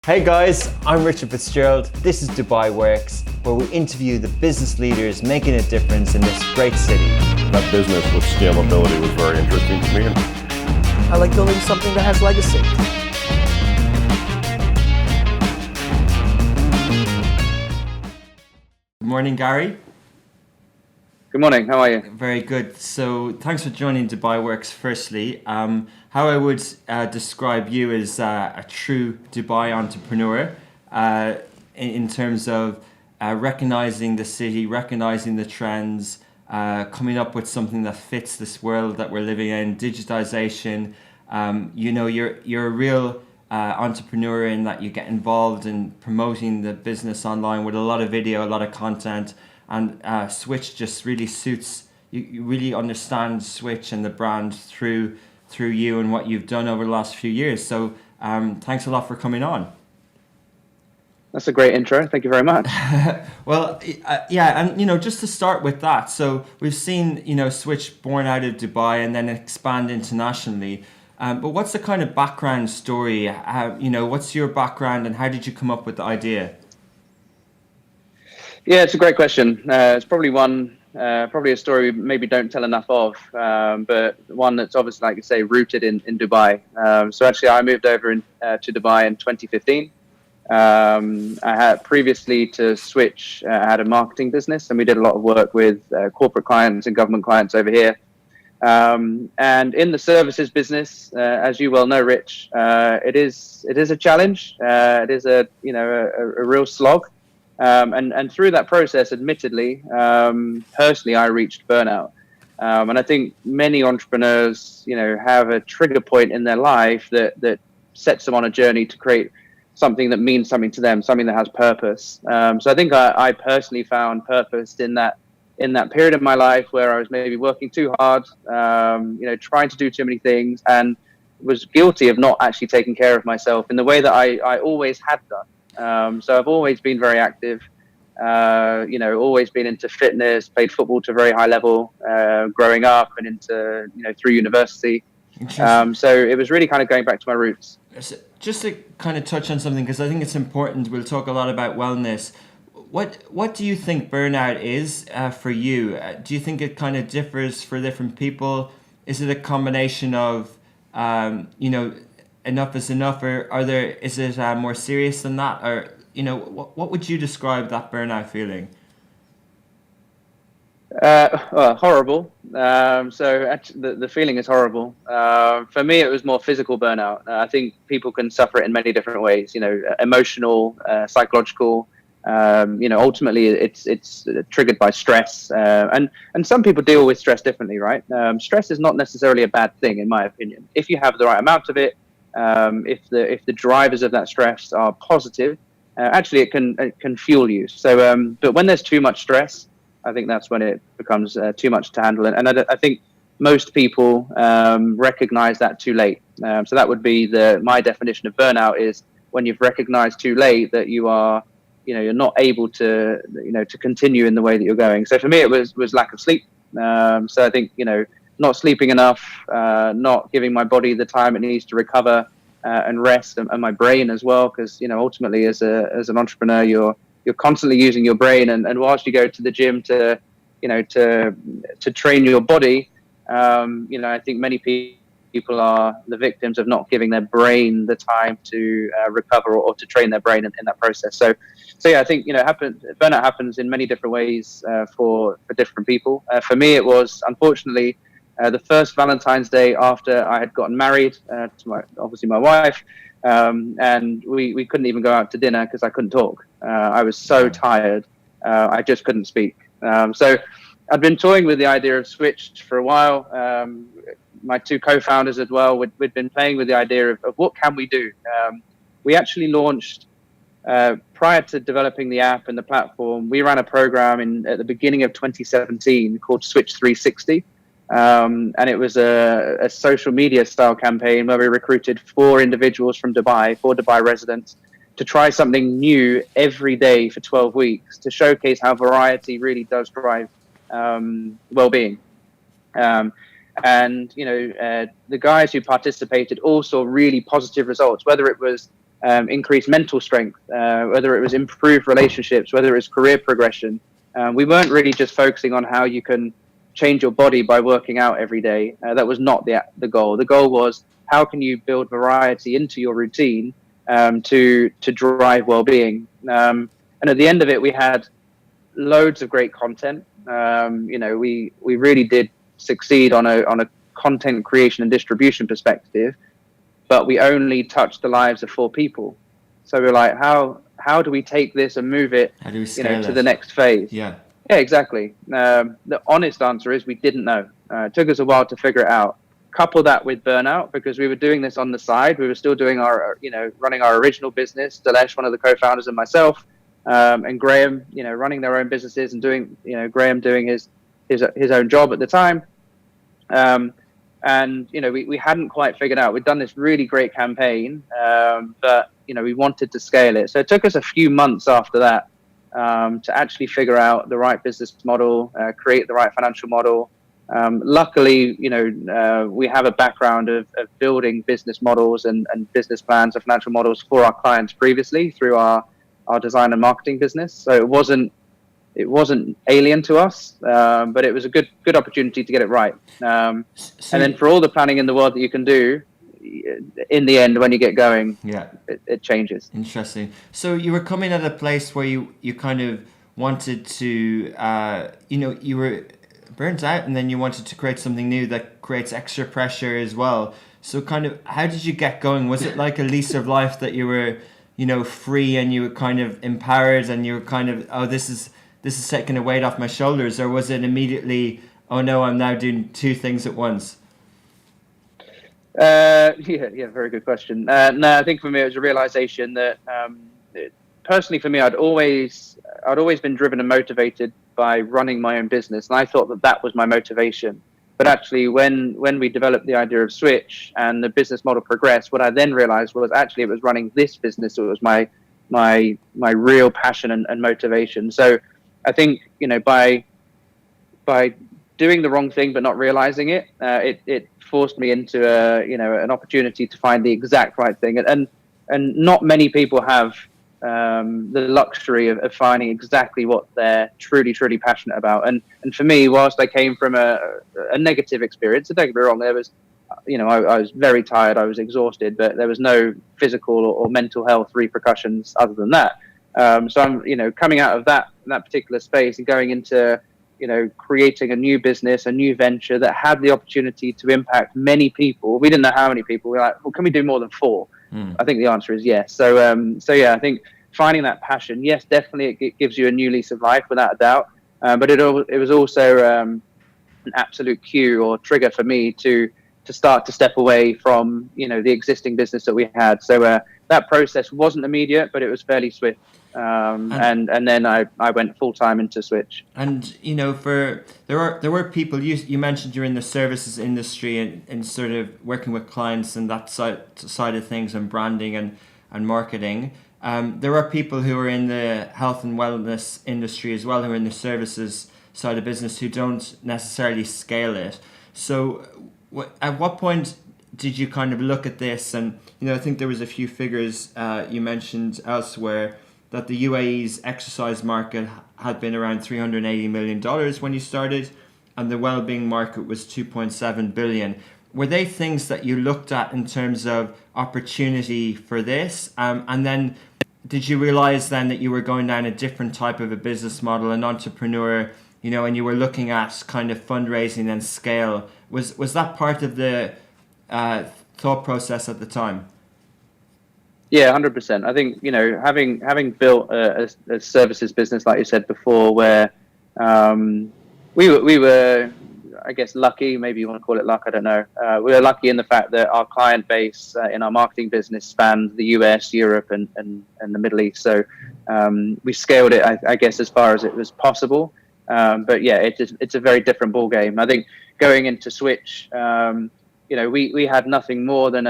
Hey guys, I'm Richard Fitzgerald. This is Dubai Works, where we interview the business leaders making a difference in this great city. That business with scalability was very interesting to me. I like building something that has legacy. Good morning, Gary. Good morning, how are you? Very good. So thanks for joining Dubai Works firstly. How I would describe you as a true Dubai entrepreneur in terms of recognizing the city, recognizing the trends, coming up with something that fits this world that we're living in, digitization. You're a real entrepreneur in that you get involved in promoting the business online with a lot of video, a lot of content. And Switch just really suits you. You really understand Switch and the brand through you and what you've done over the last few years. So thanks a lot for coming on. That's a great intro. Thank you very much. Well, yeah, and just to start with that. So we've seen Switch born out of Dubai and then expand internationally. But what's the kind of background story? What's your background and how did you come up with the idea? Yeah, it's a great question. It's probably a story we maybe don't tell enough of, but one that's obviously, like you say, rooted in Dubai. So actually, I moved over to Dubai in 2015. I had previously to Switch, I had a marketing business, and we did a lot of work with corporate clients and government clients over here. And in the services business, as you well know, Rich, it is a challenge. It is a real slog. And through that process, admittedly, personally, I reached burnout. And I think many entrepreneurs, have a trigger point in their life that sets them on a journey to create something that means something to them, something that has purpose. So I think I personally found purpose in that period of my life where I was maybe working too hard, trying to do too many things, and was guilty of not actually taking care of myself in the way that I always had done. So I've always been very active, always been into fitness, played football to a very high level, growing up and into, through university. So it was really kind of going back to my roots. Just to kind of touch on something, because I think it's important, we'll talk a lot about wellness. What do you think burnout is for you? Do you think it kind of differs for different people? Is it a combination of, enough is enough, or is it more serious than that, or what would you describe that burnout feeling? Horrible. So actually, the feeling is horrible. For me, it was more physical burnout. I think people can suffer it in many different ways. Emotional, psychological. Ultimately, it's triggered by stress, and some people deal with stress differently, right? Stress is not necessarily a bad thing, in my opinion, if you have the right amount of it. If the drivers of that stress are positive, actually it can fuel you. So, but when there's too much stress, I think that's when it becomes too much to handle. And I think most people recognize that too late. So that would be my definition of burnout is when you've recognized too late that you are, you're not able to, to continue in the way that you're going. So for me, it was lack of sleep. So I think, not sleeping enough, not giving my body the time it needs to recover and rest, and my brain as well, because ultimately as an entrepreneur, you're constantly using your brain, and whilst you go to the gym to train your body, I think many people are the victims of not giving their brain the time to recover or to train their brain in that process. So yeah, I think burnout happens in many different ways for different people. For me, it was unfortunately the first Valentine's Day after I had gotten married to my wife, and we couldn't even go out to dinner because I couldn't talk. I was so tired, I just couldn't speak. So I'd been toying with the idea of Switch for a while. My two co-founders as well, we'd been playing with the idea of what can we do. We actually launched prior to developing the app and the platform. We ran a program at the beginning of 2017 called Switch 360. And it was a social media style campaign where we recruited 4 individuals from Dubai, 4 Dubai residents, to try something new every day for 12 weeks to showcase how variety really does drive well-being. And the guys who participated all saw really positive results, whether it was increase mental strength, whether it was improved relationships, whether it was career progression. We weren't really just focusing on how you can change your body by working out every day. That was not the goal. The goal was how can you build variety into your routine to drive well-being. And at the end of it, we had loads of great content. We really did succeed on a content creation and distribution perspective, but we only touched the lives of 4 people. So we're like, how do we take this and move it, How do we scale to the next phase? Yeah. Yeah, exactly. The honest answer is we didn't know. It took us a while to figure it out. Couple that with burnout, because we were doing this on the side. We were still doing running our original business. Dilesh, one of the co-founders, and myself, and Graham, running their own businesses and doing, Graham doing his own job at the time. And we hadn't quite figured out. We'd done this really great campaign, but we wanted to scale it. So it took us a few months after that to actually figure out the right business model, create the right financial model. Luckily, we have a background of building business models and business plans and financial models for our clients previously through our design and marketing business. So it wasn't alien to us, but it was a good opportunity to get it right. And then for all the planning in the world that you can do, in the end, when you get going, it changes. Interesting. So you were coming at a place where you kind of wanted to, you were burnt out, and then you wanted to create something new that creates extra pressure as well. So kind of, how did you get going? Was it like a lease of life that you were, free and you were kind of empowered and you were kind of, oh, this is taking a weight off my shoulders? Or was it immediately, oh no, I'm now doing 2 things at once? Very good question. No, I think for me it was a realization that personally for me, I'd always been driven and motivated by running my own business, and I thought that was my motivation. But actually, when we developed the idea of Switch and the business model progressed, what I then realized was actually it was running this business that was my real passion and motivation. So I think by doing the wrong thing but not realizing it, it forced me into an opportunity to find the exact right thing. And not many people have the luxury of finding exactly what they're truly passionate about. And for me, whilst I came from a negative experience, so don't get me wrong, there was, I was very tired, I was exhausted, but there was no physical or mental health repercussions other than that. So I'm, coming out of that particular space and going into, creating a new business, a new venture that had the opportunity to impact many people. We didn't know how many people. We were like, well, can we do more than 4? I think the answer is yes. So yeah, I think finding that passion, yes, definitely it gives you a new lease of life without a doubt. But it was also an absolute cue or trigger for me to start to step away from, the existing business that we had. So that process wasn't immediate, but it was fairly swift. And then I went full time into Switch. And there were people you mentioned you're in the services industry and sort of working with clients and that side of things and branding and marketing. There are people who are in the health and wellness industry as well, who are in the services side of business, who don't necessarily scale it. So at what point did you kind of look at this? And I think there was a few figures you mentioned elsewhere that the UAE's exercise market had been around $380 million when you started, and the well-being market was $2.7 billion. Were they things that you looked at in terms of opportunity for this? And then did you realize then that you were going down a different type of a business model, an entrepreneur, and you were looking at kind of fundraising and scale? Was that part of the thought process at the time? Yeah, 100%. I think, having built a services business, like you said before, where we were, I guess, lucky, maybe you want to call it luck, I don't know. We were lucky in the fact that our client base in our marketing business spanned the US, Europe, and the Middle East. So we scaled it, I guess, as far as it was possible. But yeah, it's a very different ball game. I think going into Switch, we had nothing more than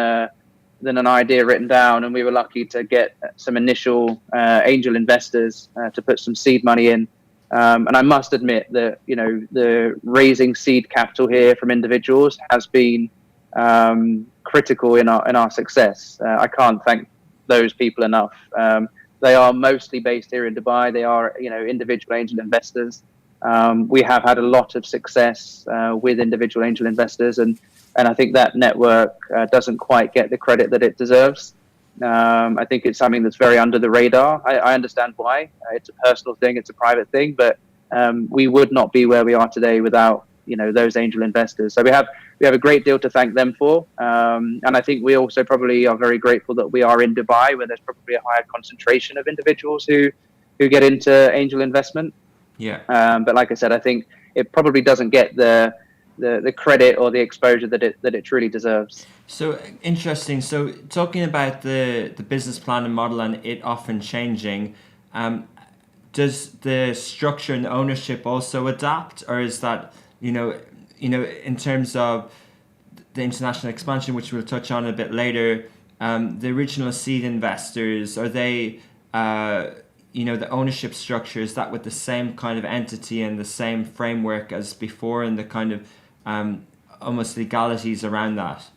an idea written down, and we were lucky to get some initial angel investors to put some seed money in. And I must admit that the raising seed capital here from individuals has been critical in our success. I can't thank those people enough. They are mostly based here in Dubai. They are, individual angel investors. We have had a lot of success with individual angel investors, and I think that network doesn't quite get the credit that it deserves. I think it's something that's very under the radar. I understand why. It's a personal thing. It's a private thing, but we would not be where we are today without those angel investors. So we have a great deal to thank them for, and I think we also probably are very grateful that we are in Dubai, where there's probably a higher concentration of individuals who get into angel investment. Yeah. But like I said, I think it probably doesn't get the credit or the exposure that it truly deserves. So interesting. So talking about the business plan and model and it often changing, does the structure and ownership also adapt, or is that in terms of the international expansion, which we'll touch on a bit later, the original seed investors, are they the ownership structure, is that with the same kind of entity and the same framework as before, and the kind of almost legalities around that?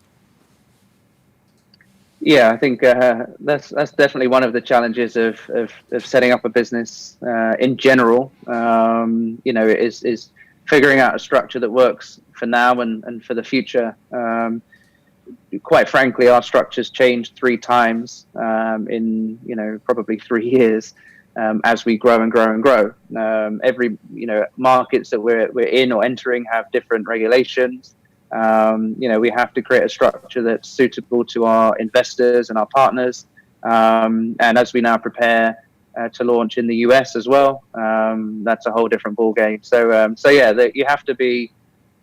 Yeah, I think that's definitely one of the challenges of setting up a business in general. Is figuring out a structure that works for now and for the future. Quite frankly, our structure's changed 3 times in probably 3 years as we grow and grow and grow. Every markets that we're in or entering have different regulations. We have to create a structure that's suitable to our investors and our partners. And as we now prepare to launch in the US as well, that's a whole different ball game. So yeah, you have to be.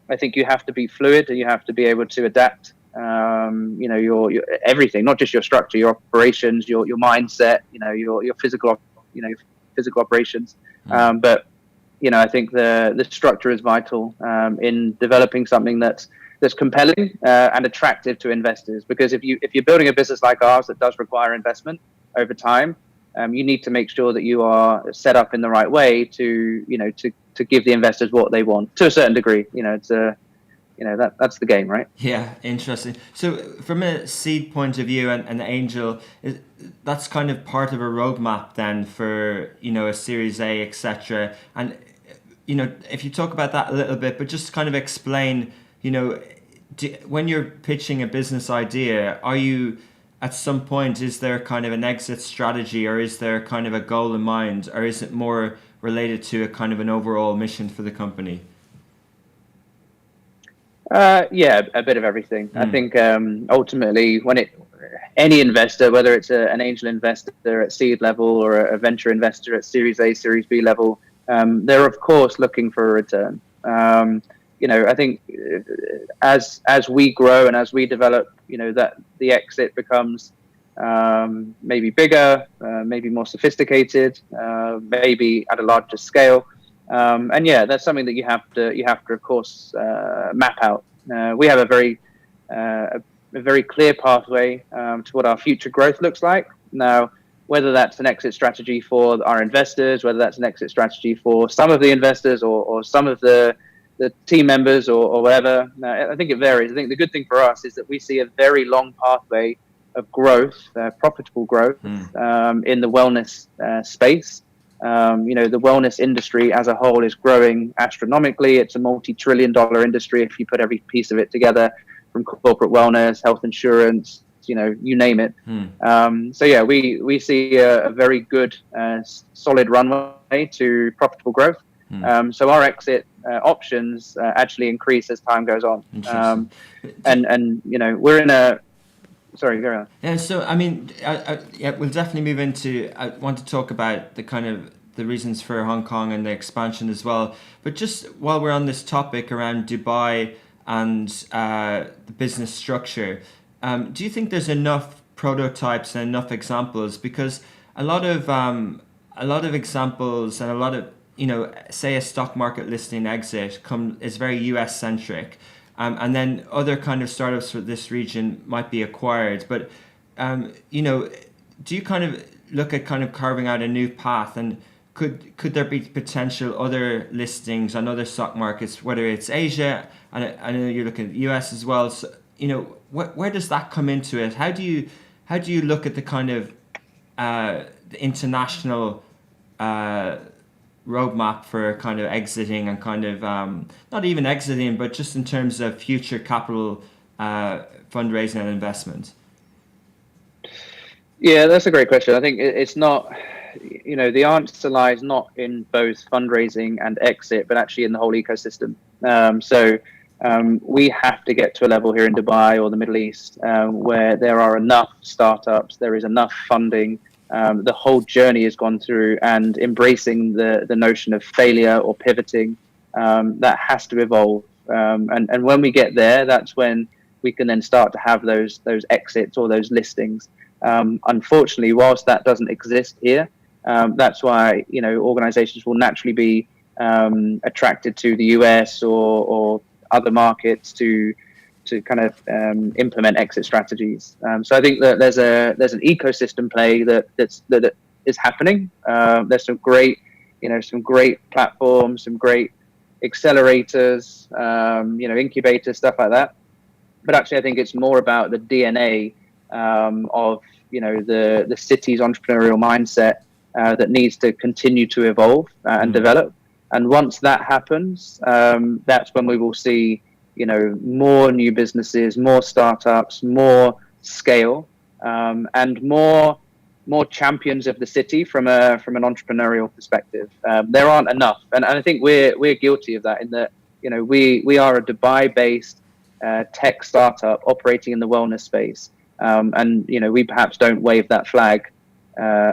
I think you have to be fluid, and you have to be able to adapt. Your everything, not just your structure, your operations, your mindset. Your physical operations. But I think the structure is vital in developing something that's compelling and attractive to investors. Because if you're building a business like ours that does require investment over time, you need to make sure that you are set up in the right way to give the investors what they want to a certain degree. That's the game, right? Yeah, interesting. So from a seed point of view and the angel, that's kind of part of a roadmap then for a Series A, etc. And if you talk about that a little bit, but just kind of explain, when you're pitching a business idea, are you at some point, is there kind of an exit strategy, or is there kind of a goal in mind, or is it more related to a kind of an overall mission for the company? Yeah, a bit of everything. I think ultimately, any investor, whether it's an angel investor at seed level or a venture investor at Series A, Series B level, they're of course looking for a return. I think as we grow and as we develop, that the exit becomes maybe bigger, maybe more sophisticated, maybe at a larger scale. And yeah, that's something that you have to of course map out. We have a very clear pathway to what our future growth looks like. Now, whether that's an exit strategy for our investors, whether that's an exit strategy for some of the investors or some of the team members or whatever, I think it varies. I think the good thing for us is that we see a very long pathway of growth, profitable growth in the wellness space. The wellness industry as a whole is growing astronomically. It's a multi-trillion-dollar industry if you put every piece of it together, from corporate wellness, health insurance, you name it. So yeah, we see a very good, solid runway to profitable growth. So our exit options actually increase as time goes on. And we're in a. Sorry, go on. Yeah, so I mean, yeah, we'll definitely move into. I want to talk about the kind of the reasons for Hong Kong and the expansion as well. But just while we're on this topic around Dubai and the business structure, do you think there's enough prototypes and enough examples? Because a lot of examples and a lot of say a stock market listing exit is very US centric. And then other kind of startups for this region might be acquired. But, do you kind of look at kind of carving out a new path? And could there be potential other listings on other stock markets, whether it's Asia, and I know you're looking at the US as well. So, where does that come into it? How do you look at the kind of the international roadmap for kind of exiting and kind of not even exiting, but just in terms of future capital fundraising and investment? Yeah, that's a great question. I think it's not, the answer lies not in both fundraising and exit, but actually in the whole ecosystem. We have to get to a level here in Dubai or the Middle East where there are enough startups, there is enough funding, the whole journey has gone through, and embracing the notion of failure or pivoting, that has to evolve. And when we get there, that's when we can then start to have those exits or those listings. Unfortunately, whilst that doesn't exist here, that's why organizations will naturally be attracted to the US or other markets to kind of implement exit strategies. So I think that there's an ecosystem play that is happening. There's some great platforms, some great accelerators, incubators, stuff like that. But actually, I think it's more about the DNA of the city's entrepreneurial mindset that needs to continue to evolve and develop. And once that happens, that's when we will see more new businesses, more startups, more scale, and more champions of the city from an entrepreneurial perspective. There aren't enough, and I think we're guilty of that in that we are a Dubai-based tech startup operating in the wellness space, and we perhaps don't wave that flag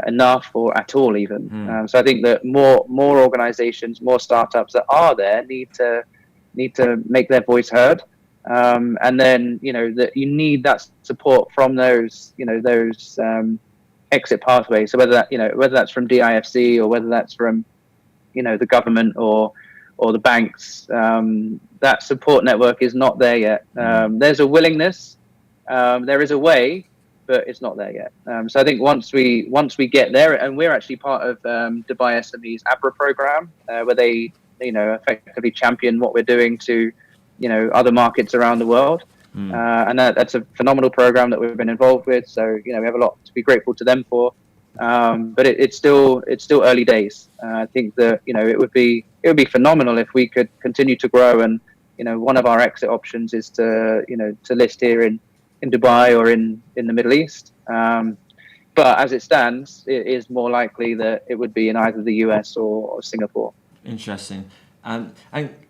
enough or at all even. So I think that more organizations, more startups that are there need to make their voice heard, and then that you need that support from those exit pathways. So whether that's from DIFC or whether that's from the government or the banks, that support network is not there yet. There's a willingness, there is a way, but it's not there yet. So I think once we get there, and we're actually part of Dubai SME's ABRA program, where they effectively champion what we're doing to other markets around the world, and that's a phenomenal program that we've been involved with. So we have a lot to be grateful to them for. But it's still early days. I think that it would be phenomenal if we could continue to grow, and one of our exit options is to list here in Dubai or in the Middle East. But as it stands, it is more likely that it would be in either the US or Singapore. Interesting. And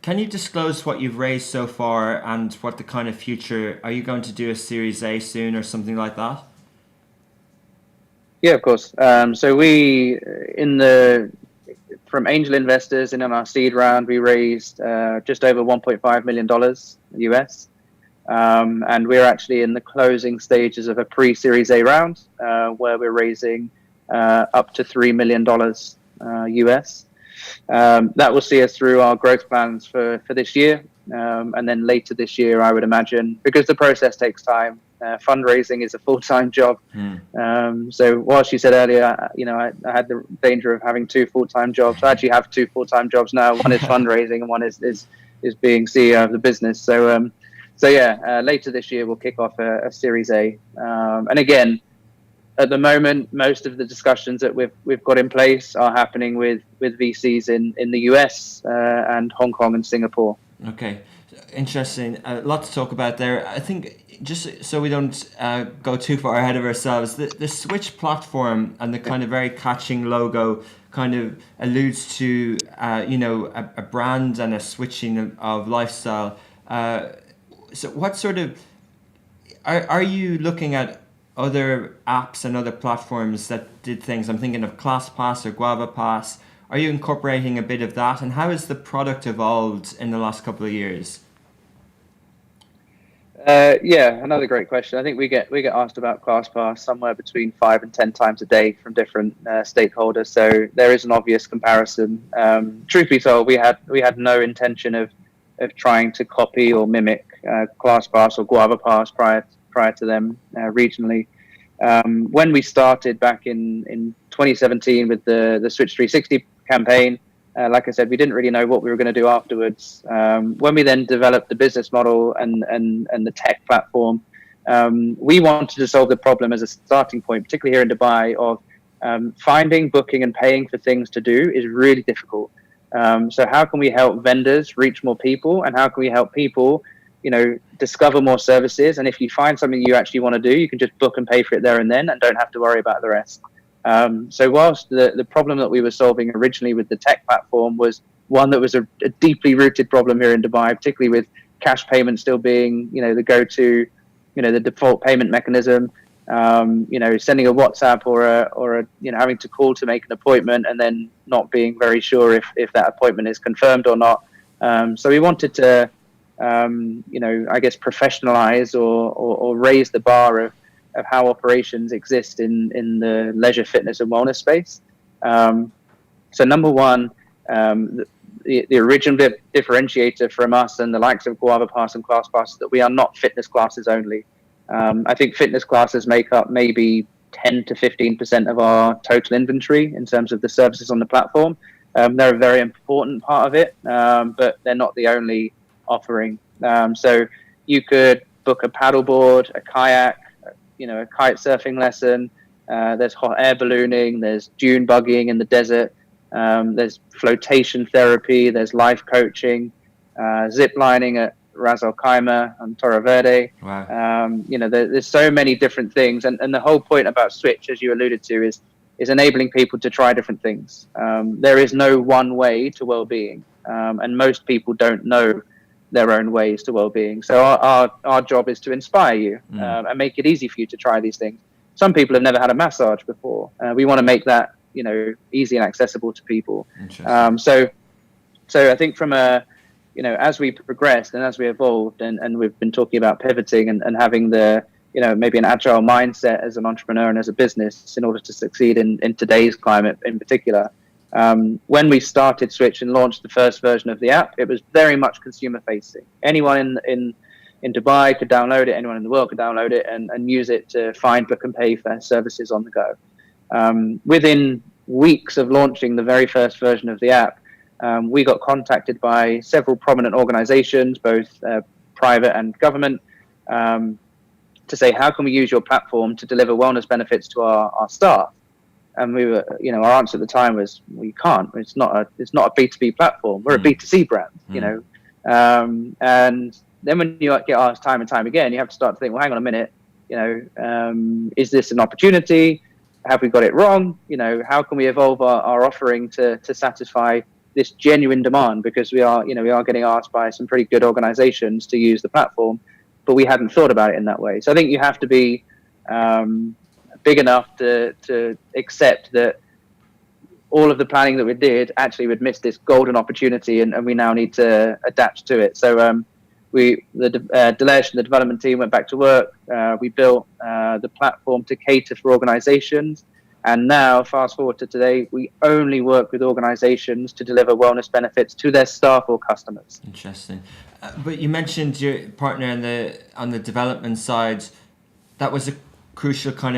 can you disclose what you've raised so far and what the kind of future? Are you going to do a Series A soon or something like that? Yeah, of course. So we, from angel investors and in our seed round, we raised just over $1.5 million US. And we're actually in the closing stages of a pre-Series A round where we're raising up to $3 million US. That will see us through our growth plans for this year. And then later this year, I would imagine, because the process takes time, fundraising is a full-time job. So whilst you said earlier, I had the danger of having two full-time jobs. I actually have two full-time jobs now. One is fundraising and one is being CEO of the business. So later this year, we'll kick off a Series A. And again, at the moment, most of the discussions that we've got in place are happening with VCs in the US and Hong Kong and Singapore. Okay, interesting. A lot to talk about there. I think just so we don't go too far ahead of ourselves, the Switch platform and the kind of very catching logo kind of alludes to a brand and a switching of lifestyle. So what sort of are you looking at other apps and other platforms that did things? I'm thinking of ClassPass or Guava Pass. Are you incorporating a bit of that? And how has the product evolved in the last couple of years? Another great question. I think we get asked about ClassPass somewhere between 5 and 10 times a day from different stakeholders. So there is an obvious comparison. Truth be told, we had no intention of trying to copy or mimic ClassPass or Guava Pass prior to them regionally. When we started back in 2017 with the Switch 360 campaign, like I said, we didn't really know what we were going to do afterwards. When we then developed the business model and the tech platform, we wanted to solve the problem as a starting point, particularly here in Dubai, of finding, booking, and paying for things to do is really difficult. So how can we help vendors reach more people, and how can we help people, discover more services? And if you find something you actually want to do, you can just book and pay for it there and then, and don't have to worry about the rest. So whilst the problem that we were solving originally with the tech platform was one that was a deeply rooted problem here in Dubai, particularly with cash payment still being, the go-to, the default payment mechanism. Sending a WhatsApp or a having to call to make an appointment and then not being very sure if that appointment is confirmed or not. So we wanted to, I guess, professionalize or raise the bar of how operations exist in the leisure, fitness, and wellness space. So number one, the original differentiator from us and the likes of Guava Pass and Class Pass is that we are not fitness classes only. I think fitness classes make up maybe 10 to 15% of our total inventory in terms of the services on the platform. They're a very important part of it, but they're not the only offering. So you could book a paddleboard, a kayak, a kite surfing lesson. There's hot air ballooning. There's dune buggying in the desert. There's flotation therapy. There's life coaching, zip lining at Ras Al Khaimah and Torre Verde. Wow. There's so many different things, and the whole point about Switch, as you alluded to, is enabling people to try different things. There is no one way to well-being, and most people don't know their own ways to well-being. So our job is to inspire you and make it easy for you to try these things. Some people have never had a massage before. We want to make that easy and accessible to people. So I think from as we progressed and as we evolved, and we've been talking about pivoting and having the, maybe an agile mindset as an entrepreneur and as a business in order to succeed in today's climate in particular. When we started Switch and launched the first version of the app, it was very much consumer facing. Anyone in Dubai could download it, anyone in the world could download it and use it to find, book and pay for services on the go. Within weeks of launching the very first version of the app, we got contacted by several prominent organizations, both private and government, to say, how can we use your platform to deliver wellness benefits to our staff? And we were, our answer at the time was, we can't. It's not a B2B platform. We're a B2C brand, and then when you get asked time and time again, you have to start to think, well, hang on a minute, is this an opportunity? Have we got it wrong? How can we evolve our offering to satisfy this genuine demand? Because we are getting asked by some pretty good organizations to use the platform, but we hadn't thought about it in that way. So I think you have to be big enough to accept that all of the planning that we did actually would miss this golden opportunity, and we now need to adapt to it. So Dilesh and the development team went back to work. We built the platform to cater for organizations. And now, fast forward to today, we only work with organizations to deliver wellness benefits to their staff or customers. Interesting. But you mentioned your partner on the development side. That was a crucial kind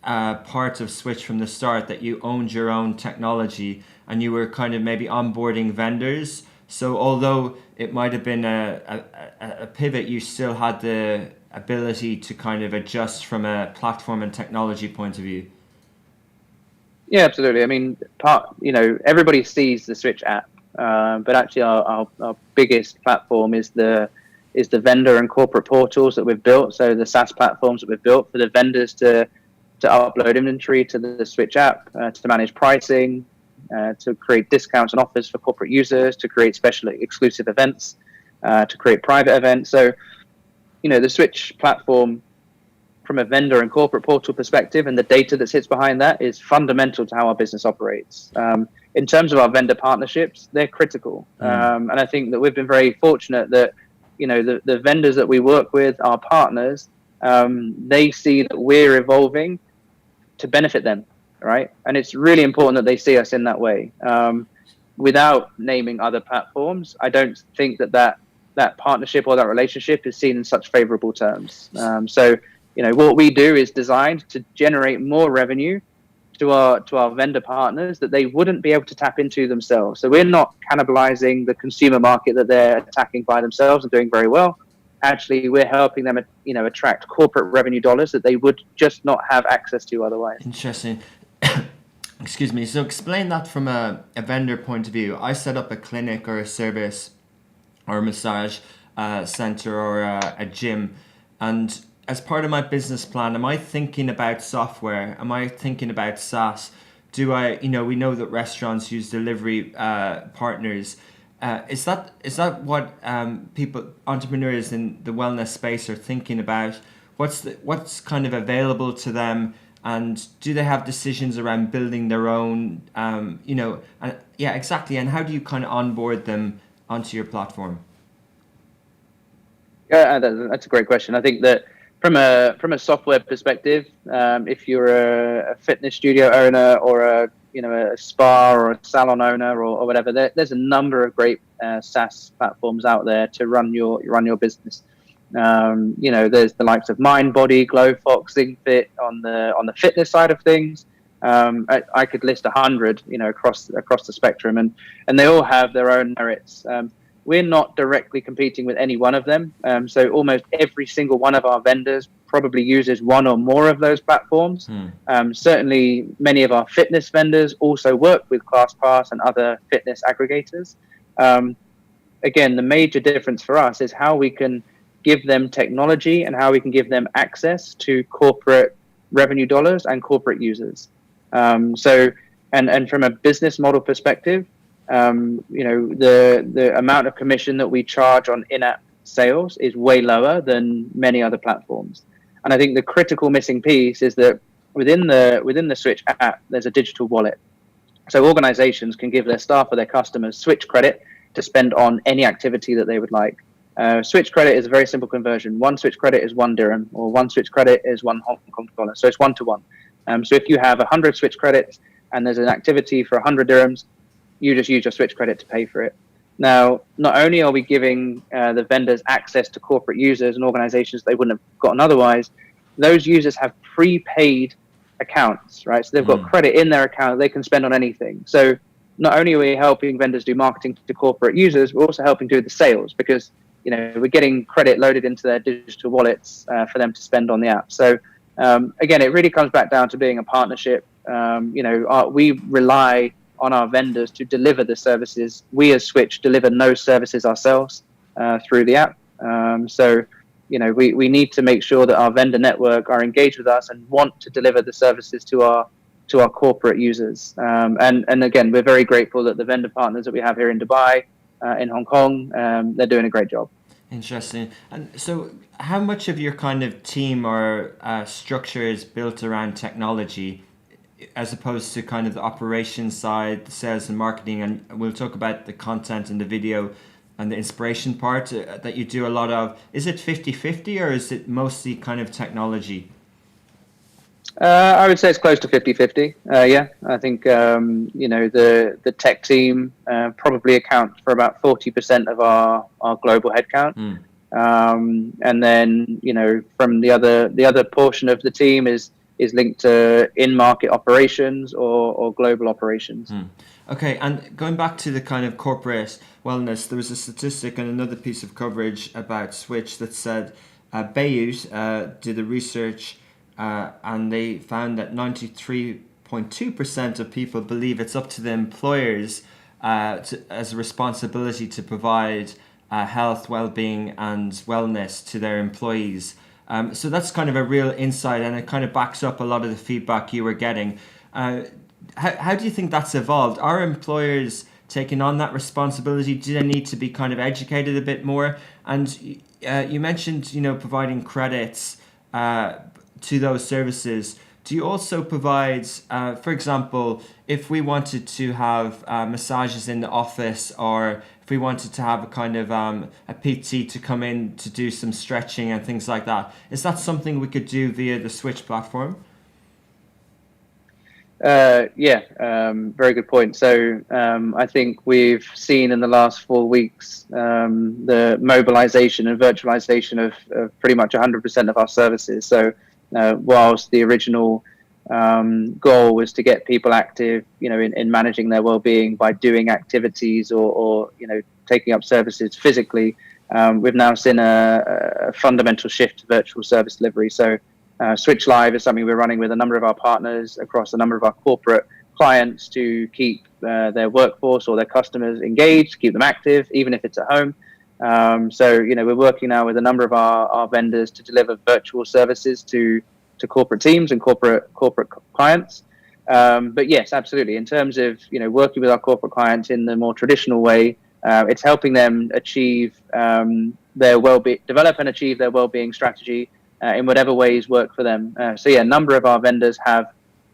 of part of Switch from the start, that you owned your own technology and you were kind of maybe onboarding vendors. So although it might have been a pivot, you still had the ability to kind of adjust from a platform and technology point of view. Yeah, absolutely. I mean, everybody sees the Switch app, but actually our biggest platform is the vendor and corporate portals that we've built. So the SaaS platforms that we've built for the vendors to upload inventory to the Switch app, to manage pricing, to create discounts and offers for corporate users, to create special exclusive events, to create private events. So, the Switch platform, from a vendor and corporate portal perspective, and the data that sits behind that, is fundamental to how our business operates. In terms of our vendor partnerships, they're critical. And I think that we've been very fortunate that, the vendors that we work with, our partners, they see that we're evolving to benefit them, right? And it's really important that they see us in that way. Without naming other platforms, I don't think that partnership or that relationship is seen in such favorable terms. So, what we do is designed to generate more revenue to our vendor partners that they wouldn't be able to tap into themselves. So we're not cannibalizing the consumer market that they're attacking by themselves and doing very well. Actually, we're helping them, attract corporate revenue dollars that they would just not have access to otherwise. Interesting. Excuse me. So explain that from a vendor point of view. I set up a clinic or a service or a massage center or a gym, and as part of my business plan, am I thinking about software? Am I thinking about SaaS? Do I, we know that restaurants use delivery partners. Is that what people, entrepreneurs in the wellness space, are thinking about? What's kind of available to them, and do they have decisions around building their own? Yeah, exactly. And how do you kind of onboard them onto your platform? Yeah, that's a great question. I think that from a software perspective, if you're a fitness studio owner or a spa or a salon owner or whatever, there's a number of great SaaS platforms out there to run your business. There's the likes of MindBody, GlowFox, ThinkFit on the fitness side of things. I could list 100, across the spectrum, and they all have their own merits. We're not directly competing with any one of them. So almost every single one of our vendors probably uses one or more of those platforms. Certainly, many of our fitness vendors also work with ClassPass and other fitness aggregators. Again, the major difference for us is how we can give them technology and how we can give them access to corporate revenue dollars and corporate users. And from a business model perspective, the amount of commission that we charge on in-app sales is way lower than many other platforms. And I think the critical missing piece is that within the Switch app, there's a digital wallet. So organizations can give their staff or their customers Switch credit to spend on any activity that they would like. Switch credit is a very simple conversion. One Switch credit is 1 dirham, or one Switch credit is 1 Hong Kong dollar. So it's 1 to 1. So if you have 100 Switch credits and there's an activity for 100 dirhams, you just use your Switch credit to pay for it. Now, not only are we giving the vendors access to corporate users and organizations they wouldn't have gotten otherwise, those users have prepaid accounts, right? So they've got credit in their account that they can spend on anything. So not only are we helping vendors do marketing to corporate users, we're also helping do the sales, because we're getting credit loaded into their digital wallets for them to spend on the app. So again, it really comes back down to being a partnership. We rely on our vendors to deliver the services. We as Switch deliver no services ourselves through the app. We need to make sure that our vendor network are engaged with us and want to deliver the services to our corporate users. And again, we're very grateful that the vendor partners that we have here in Dubai, in Hong Kong, they're doing a great job. Interesting. And so how much of your kind of team or structure is built around technology, as opposed to kind of the operations side, the sales and marketing? And we'll talk about the content and the video and the inspiration part that you do a lot of. Is it 50-50 or is it mostly kind of technology? I would say it's close to 50-50. Yeah, I think, the tech team probably account for about 40% of our global headcount. And then, from the other portion of the team is linked to in-market operations or global operations. Okay, and going back to the kind of corporate wellness, there was a statistic and another piece of coverage about Switch that said Bayut did the research and they found that 93.2% of people believe it's up to the employers as a responsibility to provide health, well-being and wellness to their employees. So that's kind of a real insight, and it kind of backs up a lot of the feedback you were getting. How do you think that's evolved? Are employers taking on that responsibility? Do they need to be kind of educated a bit more? And you mentioned, providing credits to those services. Do you also provide, for example, if we wanted to have massages in the office, or if we wanted to have a kind of a PT to come in to do some stretching and things like that, is that something we could do via the Switch platform? Very good point. So I think we've seen in the last 4 weeks the mobilization and virtualization of pretty much 100% of our services. So whilst the original goal was to get people active, in managing their well-being by doing activities or taking up services physically, we've now seen a fundamental shift to virtual service delivery. So Switch Live is something we're running with a number of our partners across a number of our corporate clients to keep their workforce or their customers engaged, keep them active, even if it's at home. So, we're working now with a number of our vendors to deliver virtual services to corporate teams and corporate clients. But yes, absolutely. In terms of, working with our corporate clients in the more traditional way, it's helping them achieve their well-being, develop and achieve their well-being strategy in whatever ways work for them. So yeah, a number of our vendors have,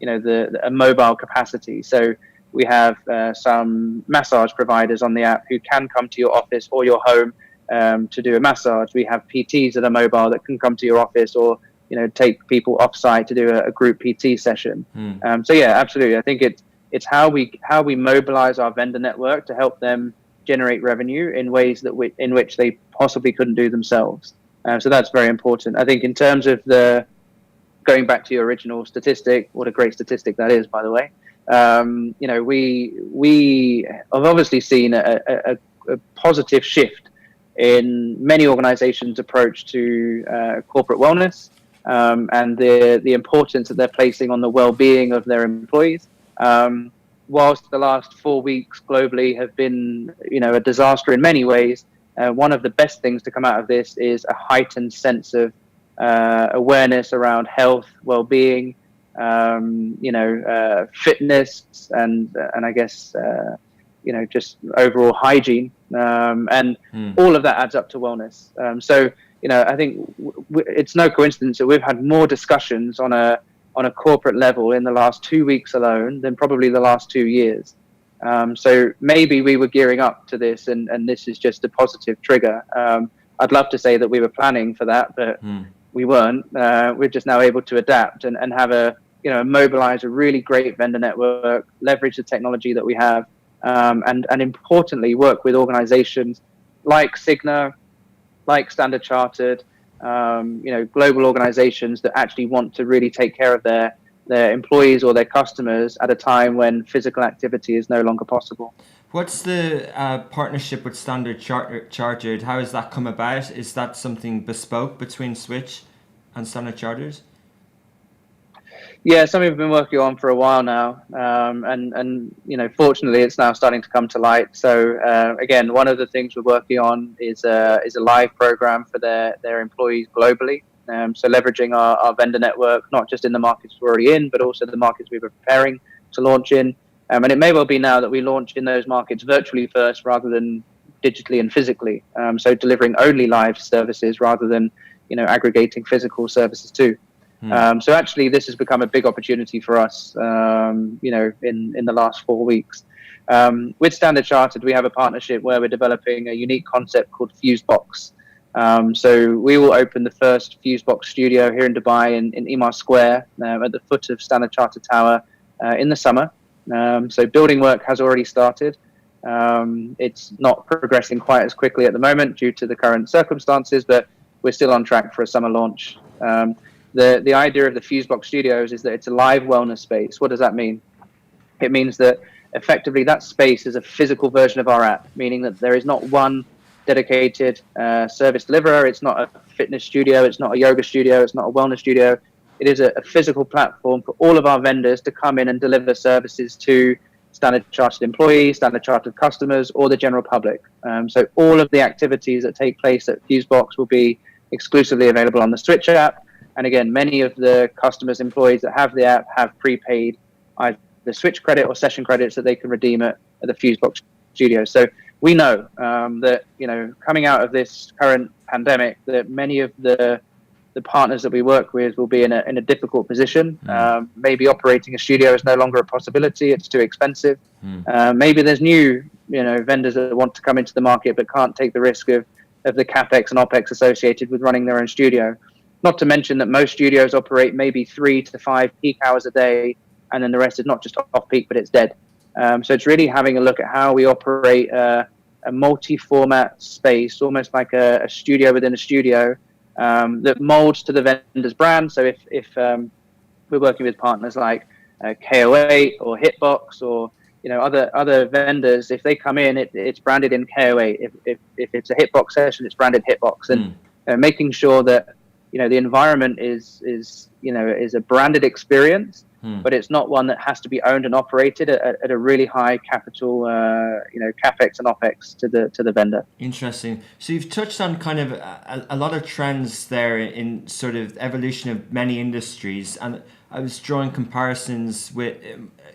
a mobile capacity. So we have some massage providers on the app who can come to your office or your home to do a massage. We have PTs that are mobile that can come to your office or, take people off-site to do a group PT session. So yeah, absolutely. I think it's how we mobilize our vendor network to help them generate revenue in ways in which they possibly couldn't do themselves. So that's very important. I think in terms of going back to your original statistic, what a great statistic that is, by the way. We have obviously seen a positive shift in many organizations' approach to corporate wellness and the importance that they're placing on the well-being of their employees. Whilst the last 4 weeks globally have been, a disaster in many ways, one of the best things to come out of this is a heightened sense of awareness around health, well-being, fitness, and I guess just overall hygiene, and all of that adds up to wellness. So I think it's no coincidence that we've had more discussions on a corporate level in the last 2 weeks alone than probably the last 2 years. So maybe we were gearing up to this, and this is just a positive trigger. I'd love to say that we were planning for that, but we weren't. We're just now able to adapt and have mobilize a really great vendor network, leverage the technology that we have, and importantly, work with organizations like Cigna, like Standard Chartered, global organizations that actually want to really take care of their employees or their customers at a time when physical activity is no longer possible. What's the partnership with Standard Chartered? How has that come about? Is that something bespoke between Switch and Standard Chartered? Yeah, something we've been working on for a while now, and fortunately, it's now starting to come to light. So again, one of the things we're working on is a live program for their employees globally. So leveraging our vendor network, not just in the markets we're already in, but also the markets we were preparing to launch in. And it may well be now that we launch in those markets virtually first, rather than digitally and physically. So delivering only live services rather than aggregating physical services too. So actually, this has become a big opportunity for us, in the last 4 weeks. With Standard Chartered, we have a partnership where we're developing a unique concept called Fusebox. So we will open the first Fusebox studio here in Dubai in Emaar Square at the foot of Standard Chartered Tower in the summer. So building work has already started. It's not progressing quite as quickly at the moment due to the current circumstances, but we're still on track for a summer launch. The idea of the Fusebox Studios is that it's a live wellness space. What does that mean? It means that effectively that space is a physical version of our app, meaning that there is not one dedicated service deliverer. It's not a fitness studio. It's not a yoga studio. It's not a wellness studio. It is a physical platform for all of our vendors to come in and deliver services to Standard Chartered employees, Standard Chartered customers, or the general public. So all of the activities that take place at Fusebox will be exclusively available on the Switch app. And again, many of the customers, employees that have the app have prepaid either Switch credit or session credits that they can redeem at the Fusebox studio. So we know that, coming out of this current pandemic, that many of the partners that we work with will be in a difficult position. Maybe operating a studio is no longer a possibility. It's too expensive. Maybe there's new, vendors that want to come into the market but can't take the risk of the capex and opex associated with running their own studio. Not to mention that most studios operate maybe 3 to 5 peak hours a day, and then the rest is not just off peak, but it's dead. So it's really having a look at how we operate a multi-format space, almost like a studio within a studio, that molds to the vendor's brand. So if we're working with partners like KO8 or Hitbox or other vendors, if they come in, it's branded in KO8. If it's a Hitbox session, it's branded Hitbox, and making sure that the environment is a branded experience, but it's not one that has to be owned and operated at a really high capital, capex and opex to the vendor. Interesting. So you've touched on kind of a lot of trends there in sort of evolution of many industries, and I was drawing comparisons with,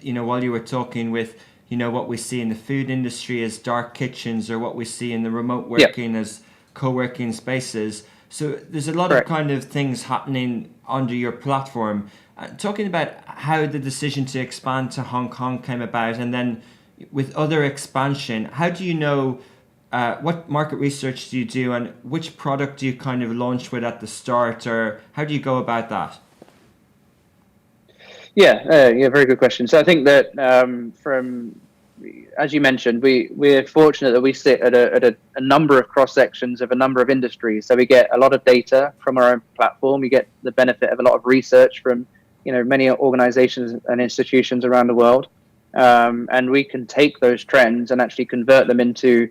while you were talking with, what we see in the food industry as dark kitchens, or what we see in the remote working as co-working spaces. So there's a lot of kind of things happening under your platform. Talking about how the decision to expand to Hong Kong came about, and then with other expansion, how do you know, what market research do you do, and which product do you kind of launch with at the start, or how do you go about that? Yeah, very good question. So I think that as you mentioned, we're fortunate that we sit at a number of cross sections of a number of industries. So we get a lot of data from our own platform. We get the benefit of a lot of research from many organizations and institutions around the world, and we can take those trends and actually convert them into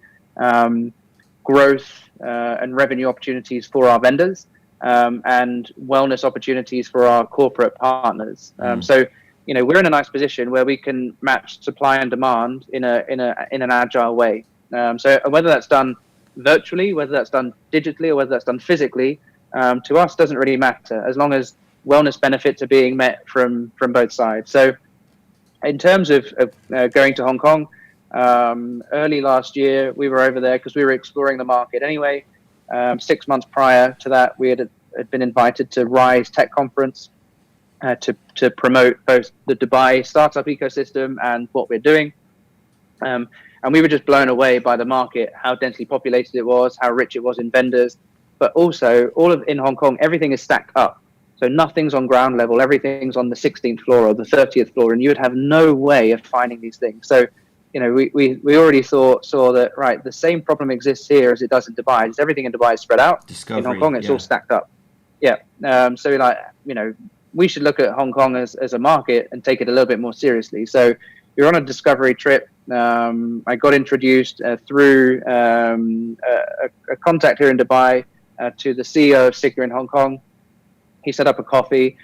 growth and revenue opportunities for our vendors, and wellness opportunities for our corporate partners. So we're in a nice position where we can match supply and demand in an agile way. So whether that's done virtually, whether that's done digitally, or whether that's done physically, to us doesn't really matter, as long as wellness benefits are being met from both sides. So in terms of going to Hong Kong, early last year, we were over there because we were exploring the market anyway. 6 months prior to that, we had been invited to Rise Tech Conference to promote both the Dubai startup ecosystem and what we're doing. And we were just blown away by the market, how densely populated it was, how rich it was in vendors, but also in Hong Kong, everything is stacked up. So nothing's on ground level, everything's on the 16th floor or the 30th floor, and you would have no way of finding these things. So, we already saw that, right, the same problem exists here as it does in Dubai. Just everything in Dubai is spread out. Discovery, in Hong Kong, it's all stacked up. Yeah. So we should look at Hong Kong as a market and take it a little bit more seriously. So you're on a discovery trip. I got introduced through a contact here in Dubai to the CEO of Cigna in Hong Kong. He set up a coffee.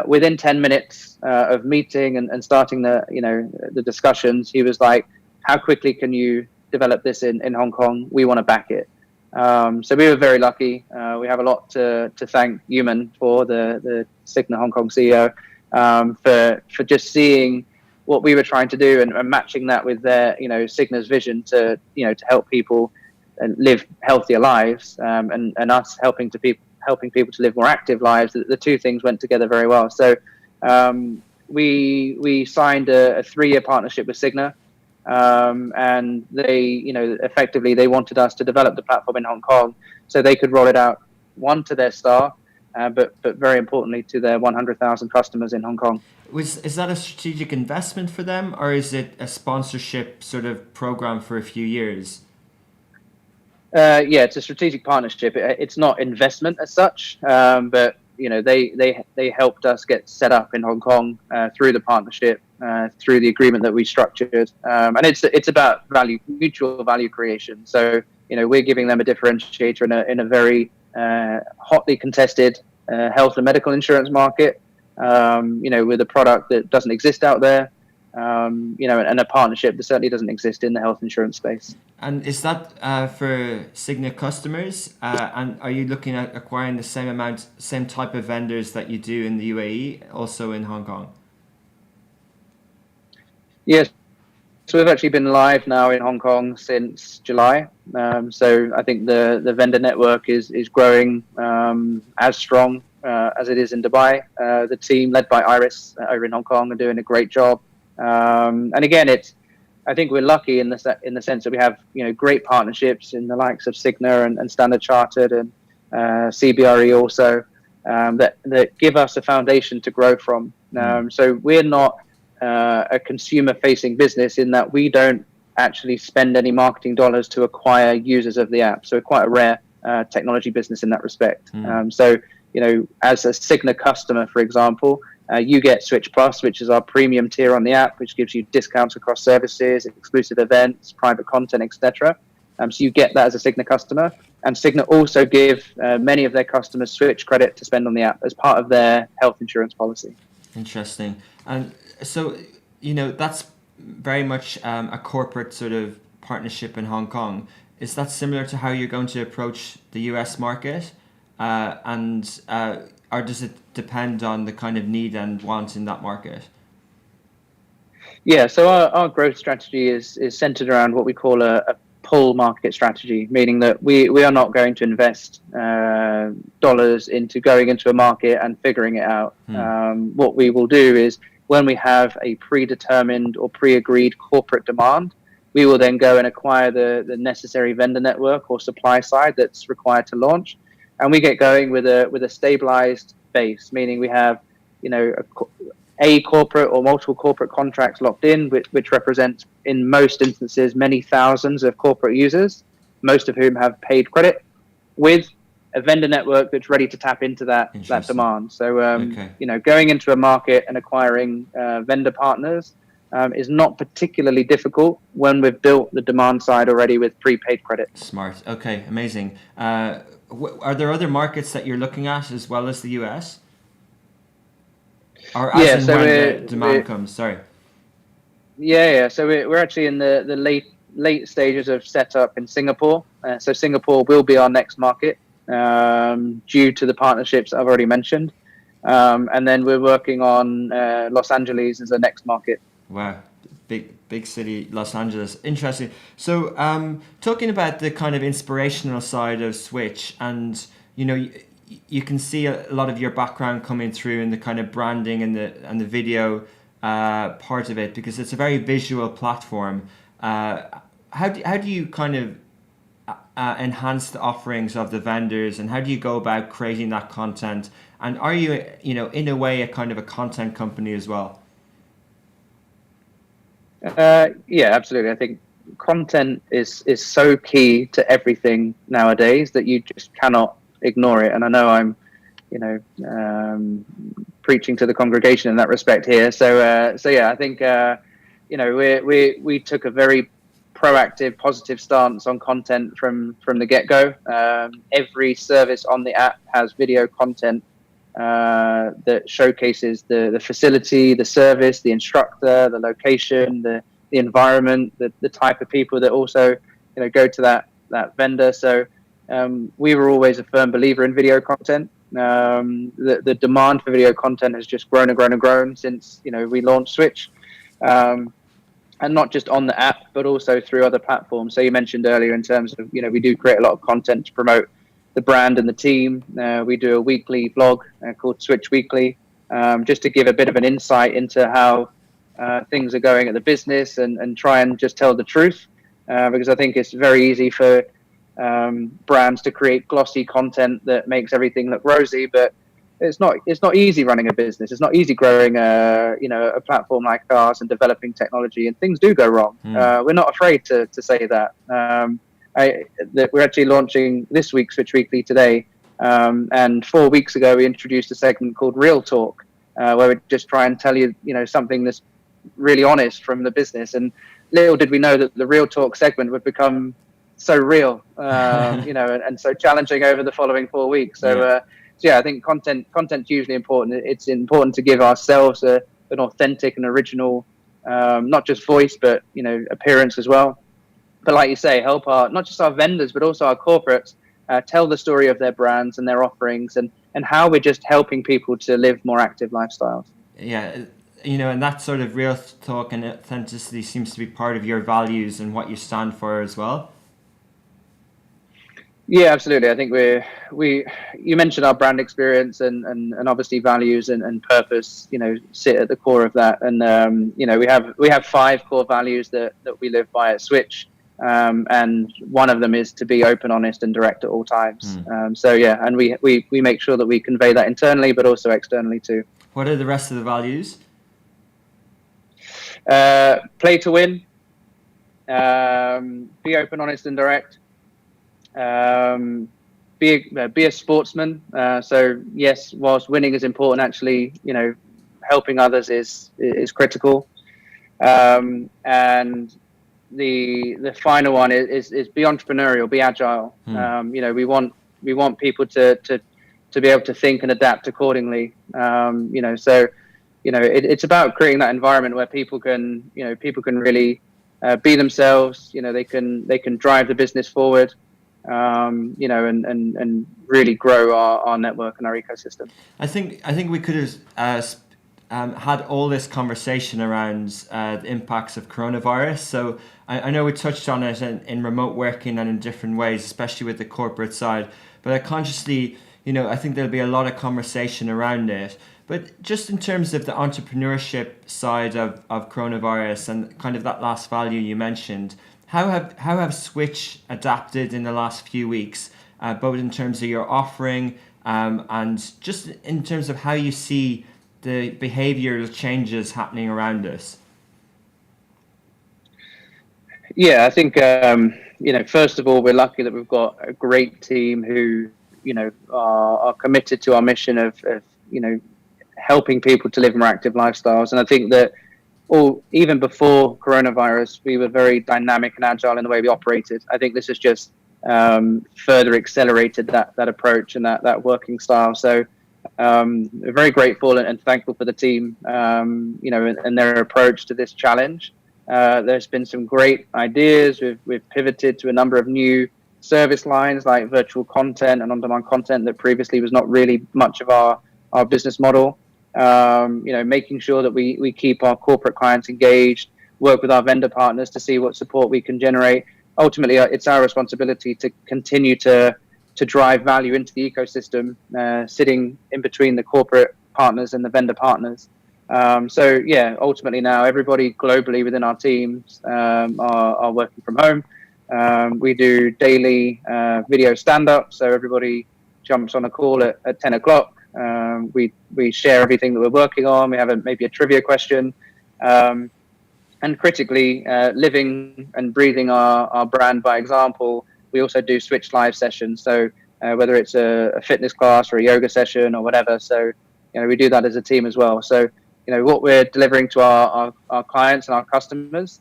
Within 10 minutes of meeting and starting the discussions, he was like, how quickly can you develop this in Hong Kong? We want to back it. So we were very lucky. We have a lot to thank Yuman for, the Cigna Hong Kong CEO, for just seeing what we were trying to do and matching that with their, Cigna's vision to help people and live healthier lives, and us helping people to live more active lives. The two things went together very well. So we signed a 3-year partnership with Cigna, and they, effectively they wanted us to develop the platform in Hong Kong so they could roll it out, one, to their staff, but very importantly to their 100,000 customers in Hong Kong. Is that a strategic investment for them, or is it a sponsorship sort of program for a few years? It's a strategic partnership. It's not investment as such, but they helped us get set up in Hong Kong through the partnership, through the agreement that we structured, and it's about mutual value creation. So we're giving them a differentiator in a very hotly contested health and medical insurance market, with a product that doesn't exist out there. And a partnership that certainly doesn't exist in the health insurance space. And is that for Cigna customers? And are you looking at acquiring the same type of vendors that you do in the UAE, also in Hong Kong? Yes. So we've actually been live now in Hong Kong since July. So I think the vendor network is growing as strong as it is in Dubai. The team led by Iris over in Hong Kong are doing a great job. And again, I think we're lucky in the sense that we have great partnerships in the likes of Cigna and Standard Chartered and CBRE also, that give us a foundation to grow from. So we're not a consumer-facing business in that we don't actually spend any marketing dollars to acquire users of the app. So we're quite a rare technology business in that respect. So as a Cigna customer, for example, you get Switch Plus, which is our premium tier on the app, which gives you discounts across services, exclusive events, private content, etc. So you get that as a Cigna customer. And Signet also give many of their customers Switch credit to spend on the app as part of their health insurance policy. Interesting. And so, that's very much a corporate sort of partnership in Hong Kong. Is that similar to how you're going to approach the US market? Or does it depend on the kind of need and want in that market? Yeah, so our growth strategy is centered around what we call a pull market strategy, meaning that we are not going to invest dollars into going into a market and figuring it out. What we will do is when we have a predetermined or pre-agreed corporate demand, we will then go and acquire the necessary vendor network or supply side that's required to launch. And we get going with a stabilized base, meaning we have, a corporate or multiple corporate contracts locked in, which represents in most instances many thousands of corporate users, most of whom have paid credit, with a vendor network that's ready to tap into that demand. So, going into a market and acquiring vendor partners is not particularly difficult when we've built the demand side already with prepaid credit. Smart. Okay, amazing. Are there other markets that you're looking at as well as the US? Or as when the demand comes, sorry. Yeah. So we're actually in the late stages of setup in Singapore. So Singapore will be our next market due to the partnerships I've already mentioned. And then we're working on Los Angeles as the next market. Wow. Big city, Los Angeles. Interesting. So talking about the kind of inspirational side of Switch, and you can see a lot of your background coming through in the kind of branding and the video part of it, because it's a very visual platform. How do you kind of enhance the offerings of the vendors, and how do you go about creating that content? And are you, in a way, a kind of a content company as well? Yeah, absolutely. I think content is so key to everything nowadays that you just cannot ignore it. And I know I'm, preaching to the congregation in that respect here. So yeah, I think, we took a very proactive, positive stance on content from the get-go. Every service on the app has video content that showcases the facility, the service, the instructor, the location, the environment, the type of people that also, go to that vendor. So we were always a firm believer in video content. The demand for video content has just grown and grown and grown since we launched Switch, and not just on the app, but also through other platforms. So you mentioned earlier in terms of we do create a lot of content to promote the brand and the team. We do a weekly vlog called Switch Weekly, just to give a bit of an insight into how things are going at the business and try and just tell the truth, because I think it's very easy for brands to create glossy content that makes everything look rosy, but it's not easy running a business. It's not easy growing a platform like ours and developing technology, and things do go wrong. We're not afraid to say that. We're actually launching this week Switch Weekly today, and 4 weeks ago we introduced a segment called Real Talk, where we just try and tell you something that's really honest from the business. And little did we know that the Real Talk segment would become so real, and so challenging over the following 4 weeks. So I think content's hugely important. It's important to give ourselves an authentic and original, not just voice, but appearance as well. But like you say, help not just our vendors, but also our corporates tell the story of their brands and their offerings, and how we're just helping people to live more active lifestyles. Yeah, and that sort of real talk and authenticity seems to be part of your values and what you stand for as well. Yeah, absolutely. I think you mentioned our brand experience and obviously values and purpose, sit at the core of that. And, we have 5 core values that we live by at Switch. And one of them is to be open, honest, and direct at all times. And we make sure that we convey that internally, but also externally too. What are the rest of the values? Play to win. Be open, honest, and direct. Be a sportsman. So yes, whilst winning is important, actually, helping others is critical. And the final one is be entrepreneurial, be agile. We want people to be able to think and adapt accordingly. It's about creating that environment where people can really be themselves. They can drive the business forward. And really grow our network and our ecosystem. I think we could have had all this conversation around the impacts of coronavirus. So I know we touched on it in remote working and in different ways, especially with the corporate side. But I consciously, I think there'll be a lot of conversation around it. But just in terms of the entrepreneurship side of coronavirus and kind of that last value you mentioned, how have Switch adapted in the last few weeks, both in terms of your offering and just in terms of how you see the behavioral changes happening around us? Yeah, I think first of all, we're lucky that we've got a great team who are committed to our mission of helping people to live more active lifestyles. And I think that even before coronavirus, we were very dynamic and agile in the way we operated. I think this has just further accelerated that approach and that working style. So we're very grateful and thankful for the team, and their approach to this challenge. There's been some great ideas. We've pivoted to a number of new service lines like virtual content and on-demand content that previously was not really much of our business model. Making sure that we keep our corporate clients engaged, work with our vendor partners to see what support we can generate. Ultimately, it's our responsibility to continue to drive value into the ecosystem, sitting in between the corporate partners and the vendor partners. Ultimately now everybody globally within our teams are working from home. We do daily video stand-up, so everybody jumps on a call at 10 o'clock. We share everything that we're working on. We have maybe a trivia question, and critically, living and breathing our brand by example. We also do Switch live sessions. So whether it's a fitness class or a yoga session or whatever. So we do that as a team as well. So what we're delivering to our clients and our customers,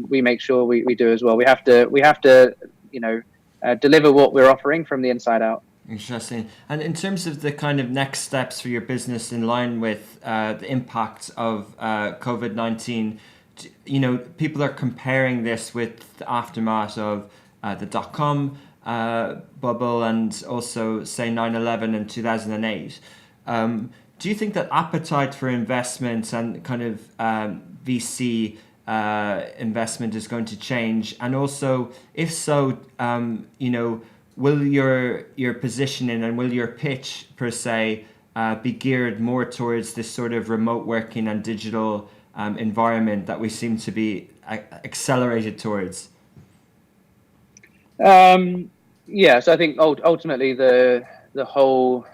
we make sure we do as well. We have to deliver what we're offering from the inside out. Interesting. And in terms of the kind of next steps for your business in line with the impact of COVID-19, people are comparing this with the aftermath of the dot-com bubble and also, say, 9/11 and 2008. Do you think that appetite for investment and kind of VC investment is going to change? And also, if so, will your positioning and will your pitch per se be geared more towards this sort of remote working and digital environment that we seem to be accelerated towards? So I think ultimately the whole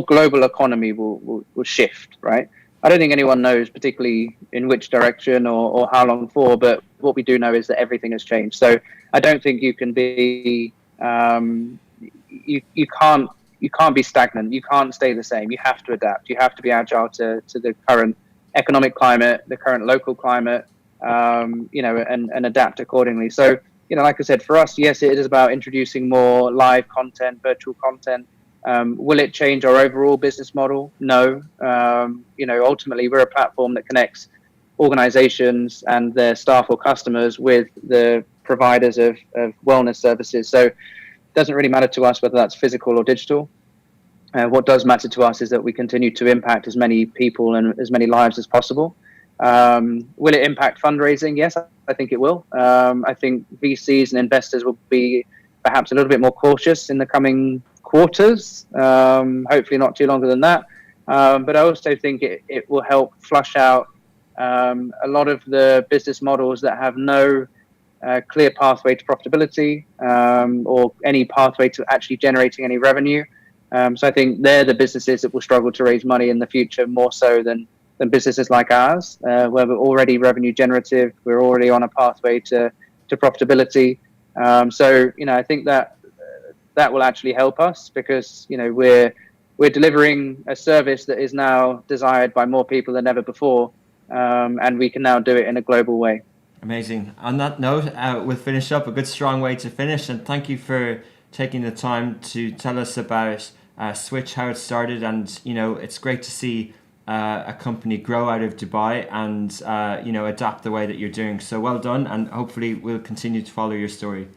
global economy will shift, right? I don't think anyone knows particularly in which direction or how long for, but what we do know is that everything has changed. So I don't think you can be you can't be stagnant. You can't stay the same. You have to adapt. You have to be agile to the current economic climate, the current local climate, and adapt accordingly. So like I said, for us, yes, it is about introducing more live content, virtual content. Will it change our overall business model? No. Ultimately, we're a platform that connects organizations and their staff or customers with the providers of wellness services. So it doesn't really matter to us whether that's physical or digital. What does matter to us is that we continue to impact as many people and as many lives as possible. Will it impact fundraising? Yes, I think it will. I think VCs and investors will be perhaps a little bit more cautious in the coming quarters, hopefully not too longer than that. But I also think it will help flush out a lot of the business models that have no clear pathway to profitability or any pathway to actually generating any revenue. So I think they're the businesses that will struggle to raise money in the future more so than businesses like ours, where we're already revenue generative. We're already on a pathway to profitability. So I think that will actually help us because we're delivering a service that is now desired by more people than ever before, and we can now do it in a global way. Amazing. On that note, we'll finish up. A good strong way to finish. And thank you for taking the time to tell us about Switch, how it started. And, it's great to see a company grow out of Dubai and, adapt the way that you're doing. So well done. And hopefully we'll continue to follow your story.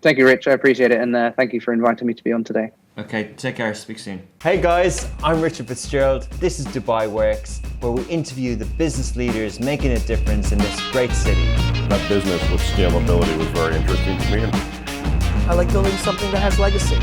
Thank you, Rich. I appreciate it. And thank you for inviting me to be on today. Okay, take care. Speak soon. Hey guys, I'm Richard Fitzgerald. This is Dubai Works, where we interview the business leaders making a difference in this great city. That business with scalability was very interesting to me. I like building something that has legacy.